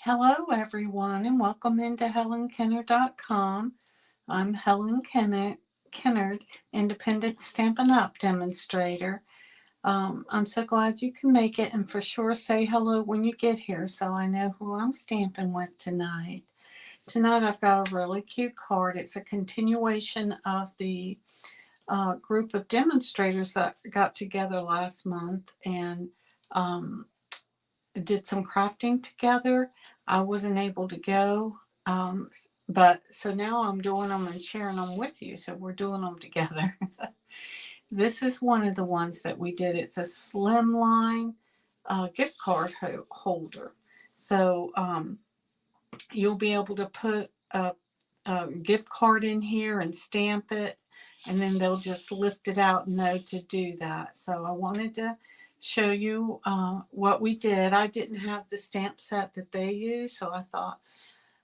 Hello, everyone, and welcome into HelenKennard.com. I'm Helen Kennard, Independent Stampin' Up! Demonstrator. I'm so glad you can make it, and for sure say hello when you get here so I know who I'm stamping with tonight. Tonight I've got a really cute card. It's a continuation of the group of demonstrators that got together last month and did some crafting together. I wasn't able to go, but so now I'm doing them and sharing them with you. So we're doing them together. This is one of the ones that we did. It's a Slimeline gift card holder. So you'll be able to put a gift card in here and stamp it, and then they'll just lift it out and know to do that. So I wanted to show you what we did. I didn't have the stamp set that they use, so I thought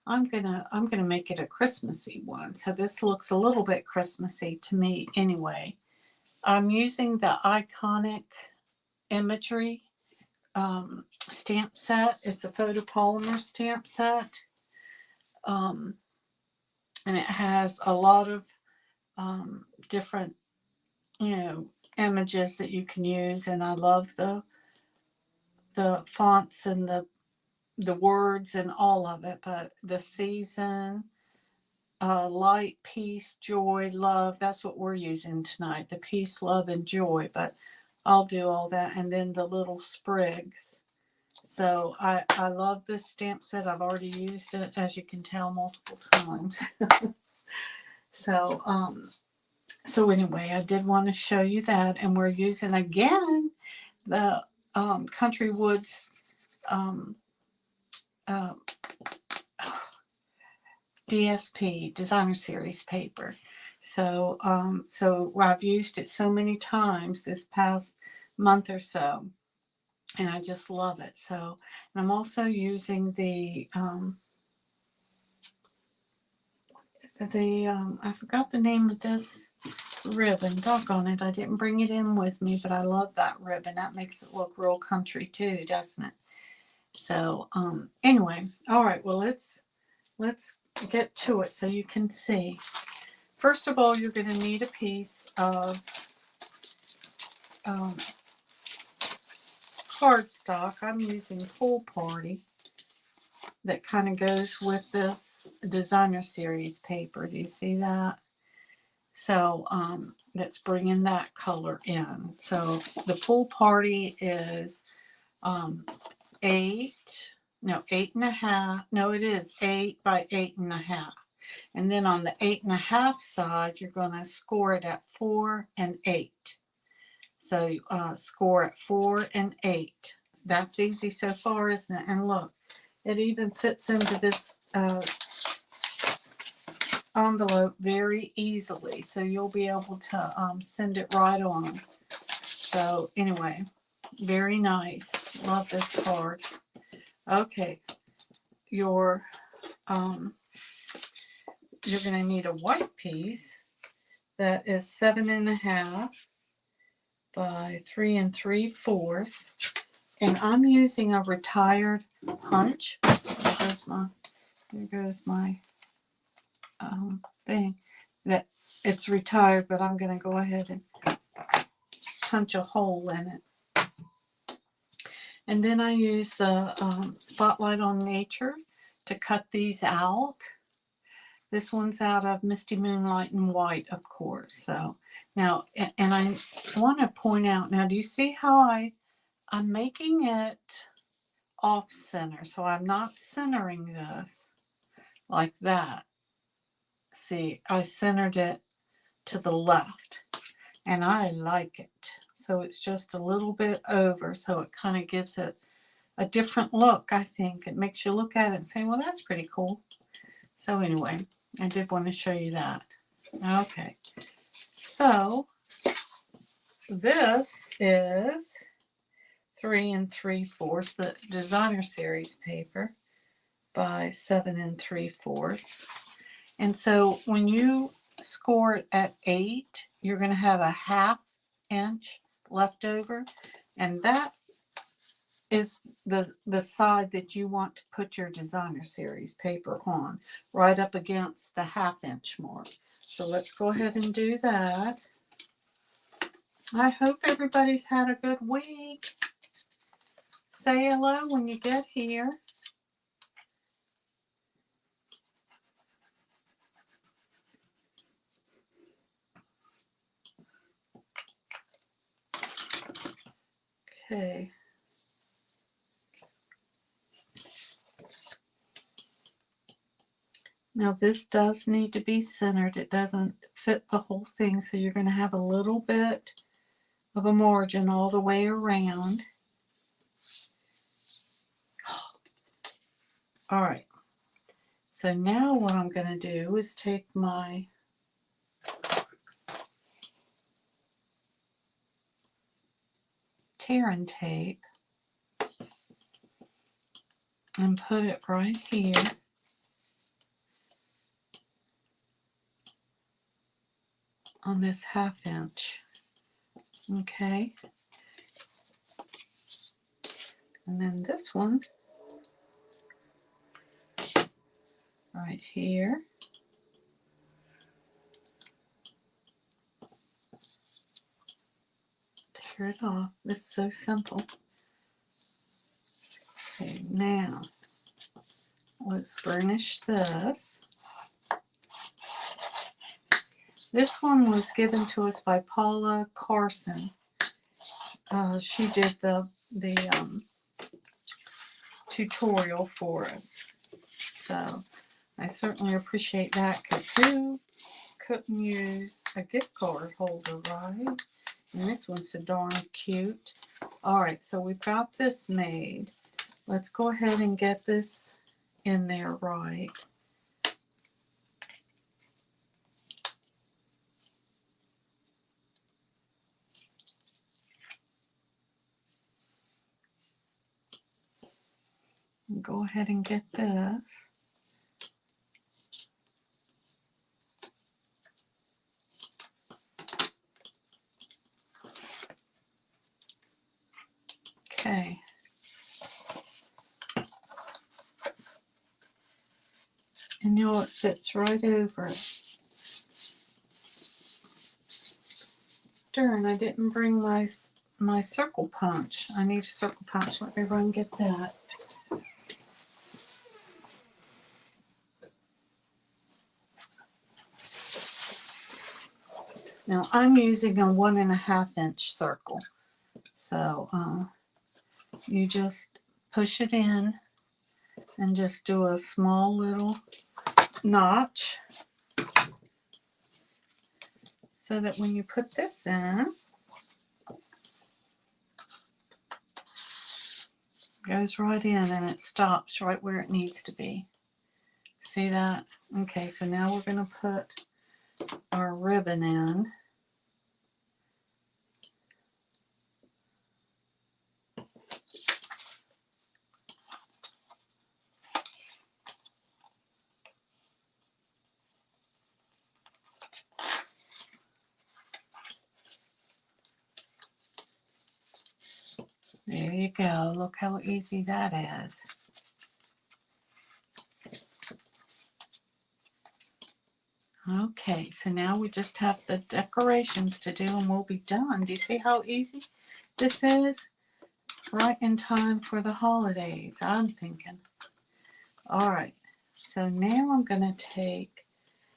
I'm gonna make it a Christmassy one. So this looks a little bit Christmassy to me anyway. I'm using the iconic Imagery stamp set. It's a photopolymer stamp set, and it has a lot of different, images that you can use, and I love the fonts and the words and all of it. But the season, light, peace, joy, love, that's what we're using tonight, the peace, love, and joy. But I'll do all that, and then the little sprigs. So I love this stamp set. I've already used it, as you can tell, multiple times. So anyway, I did want to show you that, and we're using again the Country Woods DSP Designer Series paper. So I've used it so many times this past month or so, and I just love it. So, and I'm also using the I forgot the name of this ribbon. Doggone it, I didn't bring it in with me, but I love that ribbon. That makes it look real country too, doesn't it? So anyway, all right, well let's get to it so you can see. First of all, you're going to need a piece of cardstock. I'm using Pool Party that kind of goes with this Designer Series paper. Do you see that? So that's bringing that color in. So the Pool Party is 8.5. No, it is 8 by 8.5. And then on the 8.5 side, you're going to score it at 4 and 8. So score at 4 and 8. That's easy so far, isn't it? And look, it even fits into this envelope very easily. So you'll be able to send it right on. So anyway, very nice. Love this card. Okay, you're going to need a white piece that is 7.5 by 3 3/4, and I'm using a retired punch. There goes my thing that it's retired, but I'm going to go ahead and punch a hole in it. And then I use the Spotlight on Nature to cut these out. This one's out of Misty Moonlight and White, of course. So now, and I want to point out, now do you see how I'm making it off center? So I'm not centering this like that. See, I centered it to the left, and I like it. So it's just a little bit over, so it kind of gives it a different look, I think. It makes you look at it and say, well, that's pretty cool. So anyway, I did want to show you that. Okay, so this is 3 3/4, the Designer Series paper, by 7 3/4. And so when you score it at 8, you're going to have a 1/2 inch left over, and that is the side that you want to put your designer series paper on, right up against the 1/2 inch mark. So let's go ahead and do that. I hope everybody's had a good week. Say hello when you get here. Okay. Now this does need to be centered. It doesn't fit the whole thing, so you're going to have a little bit of a margin all the way around. All right. So now what I'm going to do is take my tear and tape and put it right here. On this 1/2 inch. Okay. And then this one right here. Tear it off. This is so simple. Okay, now let's burnish this. This one was given to us by Paula Carson. She did the tutorial for us. So I certainly appreciate that, because who couldn't use a gift card holder, right? And this one's so darn cute. All right, so we've got this made. Let's go ahead and get this in there right. Go ahead and get this. Okay. And you know, it fits right over it. Darn, I didn't bring my circle punch. I need a circle punch. Let me run and get that. Now I'm using a 1.5 inch circle. So you just push it in and just do a small little notch, so that when you put this in, it goes right in and it stops right where it needs to be. See that? Okay, so now we're going to put our ribbon in. There you go. Look how easy that is. Okay, so now we just have the decorations to do and we'll be done. Do you see how easy this is? Right in time for the holidays, I'm thinking. All right, so now I'm going to take,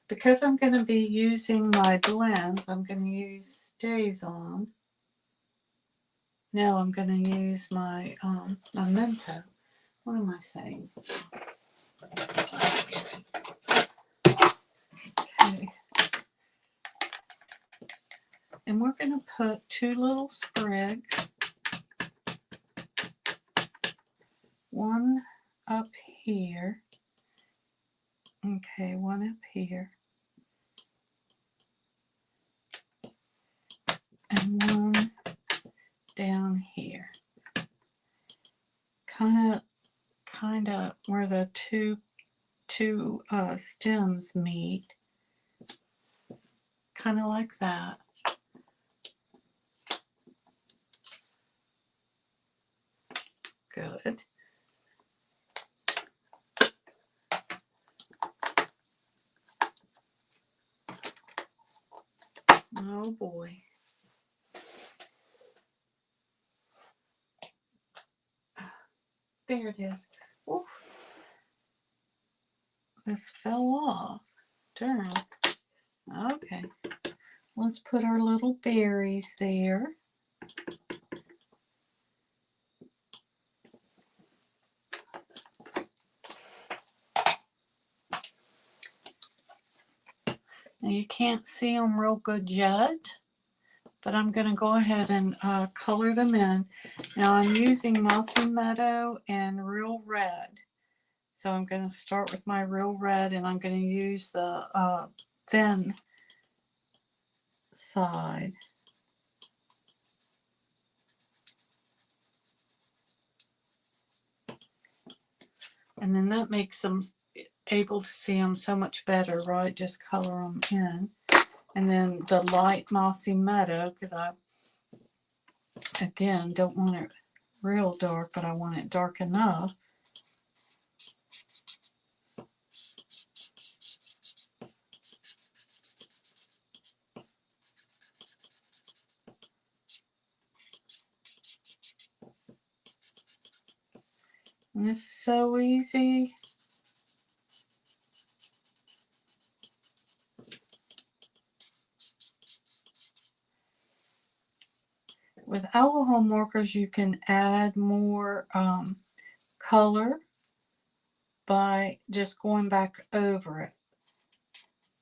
because I'm going to be using my blends, I'm going to use StazOn. Now I'm going to use my Memento. What am I saying? Okay. And we're going to put 2 little sprigs. One up here. Okay, one up here. And one down here. Kind of where the two stems meet. Kind of like that. good. Oh boy. There it is. Oof. This fell off. Darn. Okay. Let's put our little berries there. Now you can't see them real good yet, but I'm going to go ahead and color them in. Now I'm using Mossy Meadow and Real Red. So I'm going to start with my Real Red, and I'm going to use the thin side. And then that makes them able to see them so much better, right? Just color them in. And then the light Mossy Meadow, because I, again, don't want it real dark, but I want it dark enough. And this is so easy. With alcohol markers, you can add more color by just going back over it.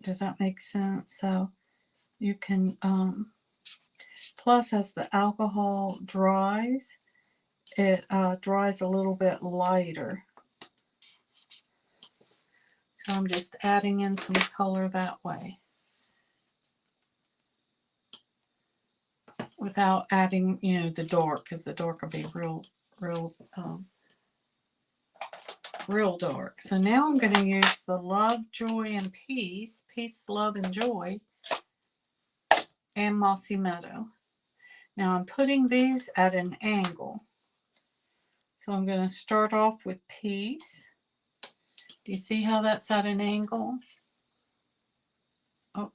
Does that make sense? So you can, plus as the alcohol dries, it dries a little bit lighter. So I'm just adding in some color that way, without adding, you know, the dark, because the dark will be real dark. So now I'm going to use the Love, Joy, and Peace, Love, and Joy, and Mossy Meadow. Now I'm putting these at an angle. So I'm going to start off with Peace. Do you see how that's at an angle? Oh.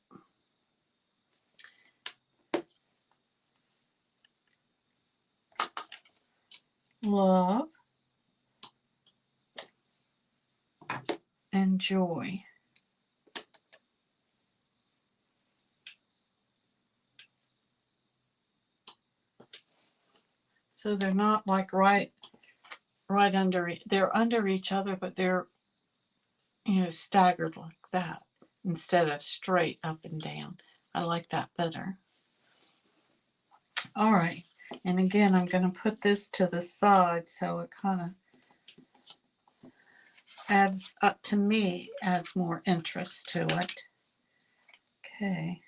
Love and Joy. So they're not like right under, they're under each other, but they're, you know, staggered like that instead of straight up and down. I like that better. All right. And again, I'm going to put this to the side so it kind of adds up, to me, adds more interest to it. Okay.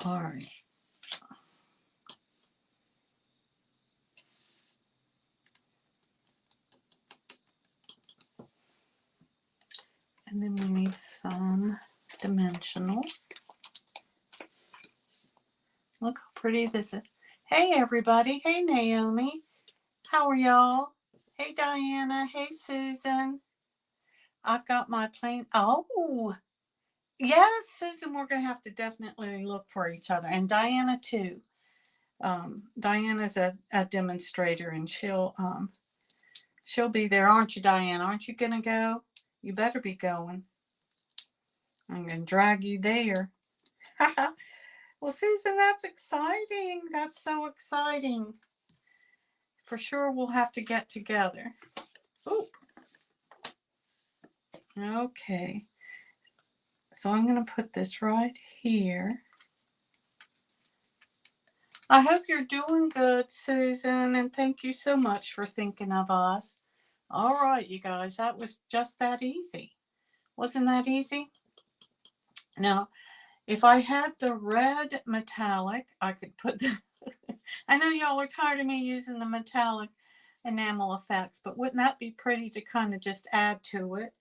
All right. And then we need some dimensionals. Look how pretty this is. Hey, everybody. Hey, Naomi. How are y'all? Hey, Diana. Hey, Susan. I've got my plain. Oh, yes, Susan, we're going to have to definitely look for each other. And Diana, too. Diana's a demonstrator, and she'll be there. Aren't you, Diana? Aren't you going to go? You better be going. I'm going to drag you there. Well, Susan, that's exciting. That's so exciting. For sure, we'll have to get together. Ooh. Okay. So I'm going to put this right here. I hope you're doing good, Susan, and thank you so much for thinking of us. All right, you guys, that was just that easy. Wasn't that easy? Now, if I had the red metallic, I could put the... I know y'all are tired of me using the metallic enamel effects, but wouldn't that be pretty to kind of just add to it?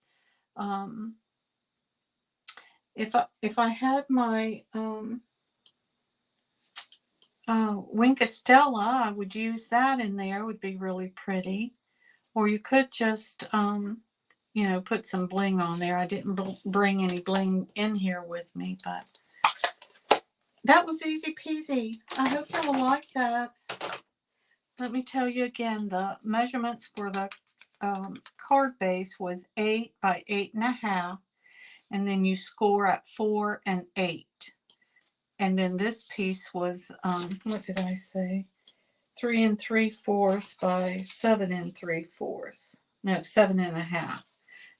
If I had my Wink Stella, I would use that in there. It would be really pretty. Or you could just, you know, put some bling on there. I didn't bring any bling in here with me, but that was easy peasy. I hope you will like that. Let me tell you again, the measurements for the card base was 8 by 8.5. And then you score at 4 and 8. And then this piece was, what did I say? 3 3/4 by 7 3/4. No, 7.5.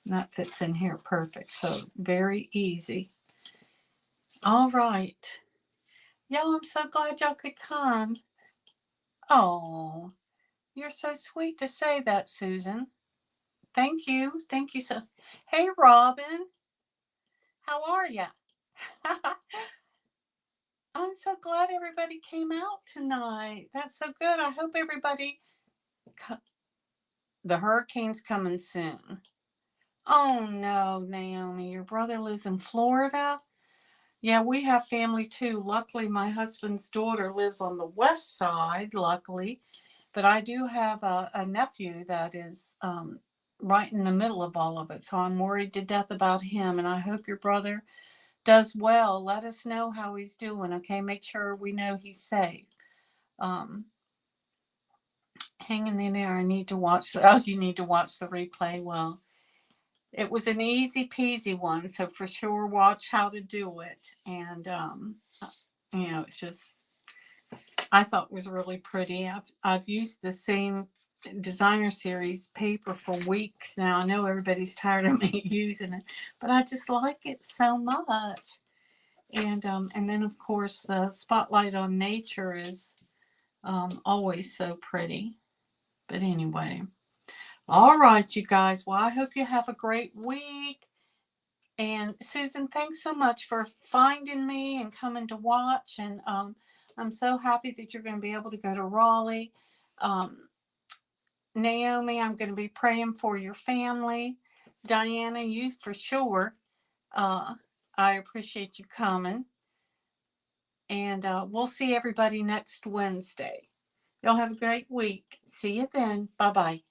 And that fits in here perfect. So very easy. All right. Y'all, I'm so glad y'all could come. Oh, you're so sweet to say that, Susan. Thank you. Thank you so. Hey, Robin. How are ya? I'm so glad everybody came out tonight. That's so good. I hope everybody. The hurricane's coming soon. Oh no, Naomi, your brother lives in Florida? Yeah, we have family too. Luckily, my husband's daughter lives on the west side, luckily. But I do have a nephew that is right in the middle of all of it. So I'm worried to death about him. And I hope your brother does well. Let us know how he's doing, okay? Make sure we know he's safe. Um, Hanging in there. I need to watch. Oh, you need to watch the replay. Well, it was an easy peasy one, so for sure watch how to do it. And you know, it's just I thought it was really pretty. I've used the same designer series paper for weeks now. I know everybody's tired of me using it, but I just like it so much. And then of course the spotlight on nature is always so pretty. But anyway, all right, you guys. Well, I hope you have a great week. And Susan, thanks so much for finding me and coming to watch. And I'm so happy that you're going to be able to go to Raleigh. Naomi, I'm going to be praying for your family. Diana, you for sure. I appreciate you coming. And we'll see everybody next Wednesday. Y'all have a great week. See you then. Bye-bye.